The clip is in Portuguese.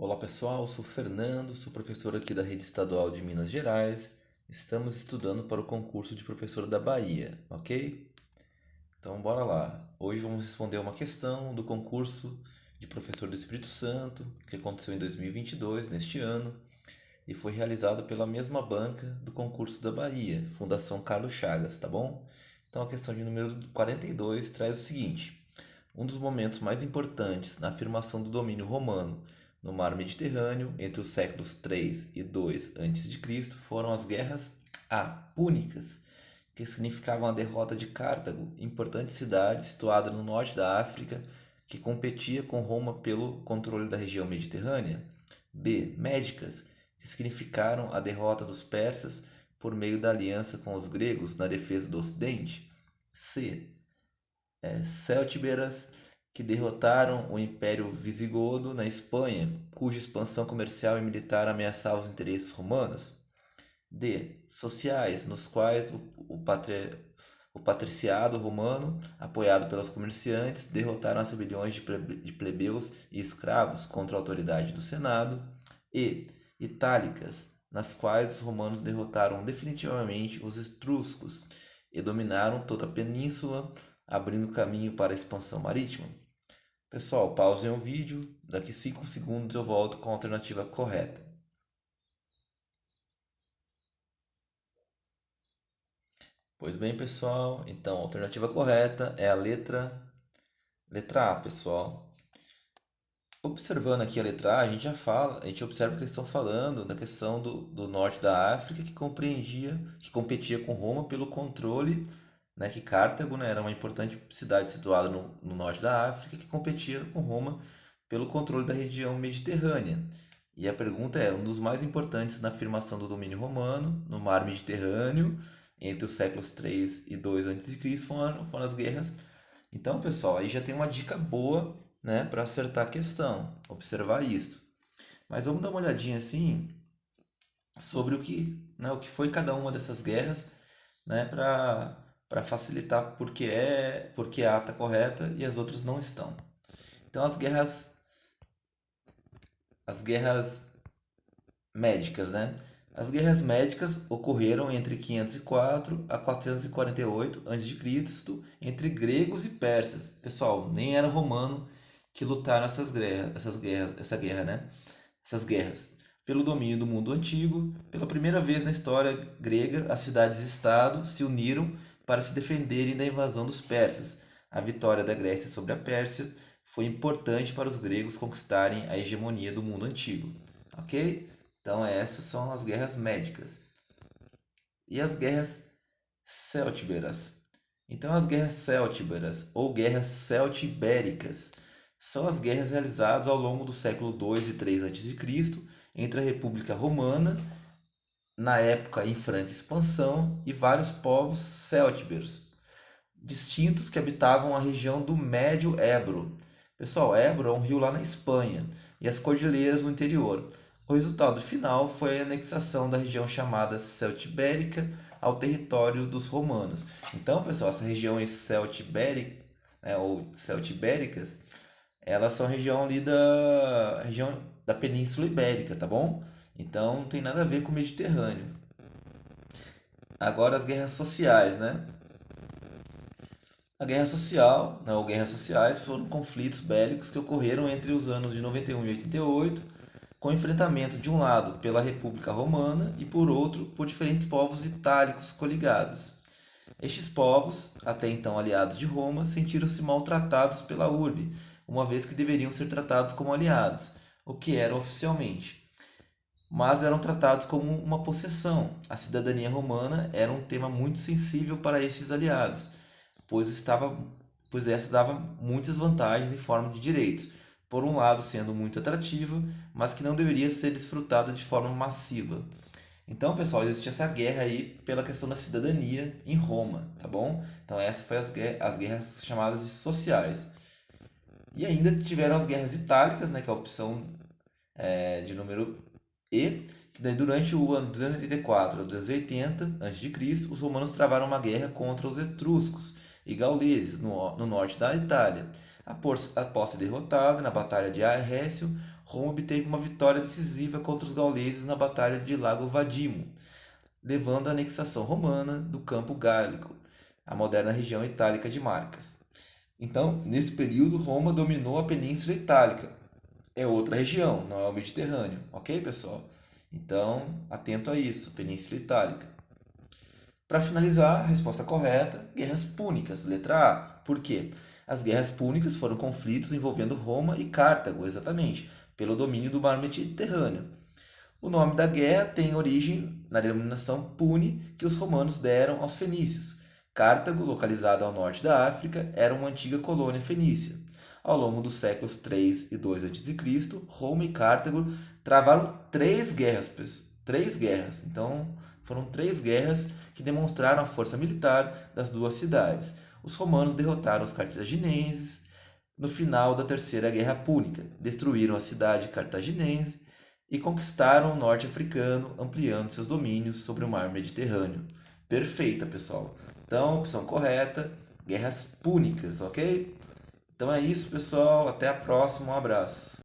Olá pessoal, sou o Fernando, sou professor aqui da Rede Estadual de Minas Gerais. Estamos estudando para o concurso de professor da Bahia, ok? Então bora lá. Hoje vamos responder uma questão do concurso de professor do Espírito Santo, que aconteceu em 2022, neste ano, e foi realizado pela mesma banca do concurso da Bahia, Fundação Carlos Chagas, tá bom? Então a questão de número 42 traz o seguinte: um dos momentos mais importantes na afirmação do domínio romano no mar Mediterrâneo entre os séculos 3 e 2 a.C. foram as guerras púnicas, que significavam a derrota de Cartago, importante cidade situada no norte da África, que competia com Roma pelo controle da região mediterrânea. B. Médicas, que significaram a derrota dos persas por meio da aliança com os gregos na defesa do Ocidente. C. Céltiberas, que derrotaram o Império Visigodo na Espanha, cuja expansão comercial e militar ameaçava os interesses romanos. D. Sociais, nos quais o patriciado romano, apoiado pelos comerciantes, derrotaram as rebeliões de plebeus e escravos contra a autoridade do Senado. E. Itálicas, nas quais os romanos derrotaram definitivamente os etruscos e dominaram toda a península, abrindo caminho para a expansão marítima. Pessoal, pausem o vídeo, daqui 5 segundos eu volto com a alternativa correta. Pois bem, pessoal, então a alternativa correta é a letra A, pessoal. Observando aqui a letra A, a gente observa que eles estão falando da questão do norte da África que competia com Roma pelo controle, né, que Cartago, né, era uma importante cidade situada no norte da África que competia com Roma pelo controle da região mediterrânea. E a pergunta é, um dos mais importantes na afirmação do domínio romano no mar Mediterrâneo entre os séculos 3 e 2 a.C. foram as guerras. Então, pessoal, aí já tem uma dica boa, né, para acertar a questão, observar isto. Mas vamos dar uma olhadinha assim sobre o que foi cada uma dessas guerras, né, para facilitar porque a está correta e as outras não estão. Então as guerras médicas, né? As guerras médicas ocorreram entre 504 a 448 a.C. entre gregos e persas. Pessoal, nem era romano que lutaram essa guerra, né? Essas guerras. Pelo domínio do mundo antigo, pela primeira vez na história grega, as cidades-estado se uniram para se defenderem da invasão dos persas. A vitória da Grécia sobre a Pérsia foi importante para os gregos conquistarem a hegemonia do mundo antigo. Ok? Então essas são as guerras médicas. E as guerras celtíberas? Então as guerras celtíberas ou guerras celtibéricas são as guerras realizadas ao longo do século 2 e 3 a.C. entre a República Romana, na época em franca expansão, e vários povos céltiberos, distintos que habitavam a região do Médio Ebro. Pessoal, Ebro é um rio lá na Espanha e as cordilheiras no interior. O resultado final foi a anexação da região chamada Celtibérica ao território dos romanos. Então, pessoal, essas regiões celtibéricas, né, ou celtibéricas, elas são região da Península Ibérica, tá bom? Então, não tem nada a ver com o Mediterrâneo. Agora as guerras sociais, né? A guerra social, né, ou guerras sociais, foram conflitos bélicos que ocorreram entre os anos de 91 e 88, com enfrentamento de um lado pela República Romana e por outro por diferentes povos itálicos coligados. Estes povos, até então aliados de Roma, sentiram-se maltratados pela urbe, uma vez que deveriam ser tratados como aliados, o que eram oficialmente. Mas eram tratados como uma possessão. A cidadania romana era um tema muito sensível para estes aliados, pois essa dava muitas vantagens em forma de direitos, por um lado sendo muito atrativa, mas que não deveria ser desfrutada de forma massiva. Então, pessoal, existia essa guerra aí pela questão da cidadania em Roma, tá bom? Então, essa foi as guerras chamadas de sociais. E ainda tiveram as guerras itálicas, né, que é a opção de número E, que daí durante o ano 284 a 280 a.C., os romanos travaram uma guerra contra os etruscos e gauleses no norte da Itália. Após ser derrotada na Batalha de Arrécio, Roma obteve uma vitória decisiva contra os gauleses na Batalha de Lago Vadimo, levando à anexação romana do Campo Gálico, a moderna região itálica de Marcas. Então, nesse período, Roma dominou a Península Itálica. É outra região, não é o Mediterrâneo, ok, pessoal? Então, atento a isso, Península Itálica. Para finalizar, a resposta correta, Guerras Púnicas, letra A. Por quê? As Guerras Púnicas foram conflitos envolvendo Roma e Cartago, exatamente, pelo domínio do mar Mediterrâneo. O nome da guerra tem origem na denominação Pune que os romanos deram aos fenícios. Cartago, localizada ao norte da África, era uma antiga colônia fenícia. Ao longo dos séculos 3 e 2 a.C., Roma e Cartago travaram três guerras. Então, foram três guerras que demonstraram a força militar das duas cidades. Os romanos derrotaram os cartagineses no final da Terceira Guerra Púnica, destruíram a cidade cartaginense e conquistaram o norte africano, ampliando seus domínios sobre o mar Mediterrâneo. Perfeita, pessoal. Então, opção correta, Guerras Púnicas, ok? Então é isso, pessoal. Até a próxima. Um abraço.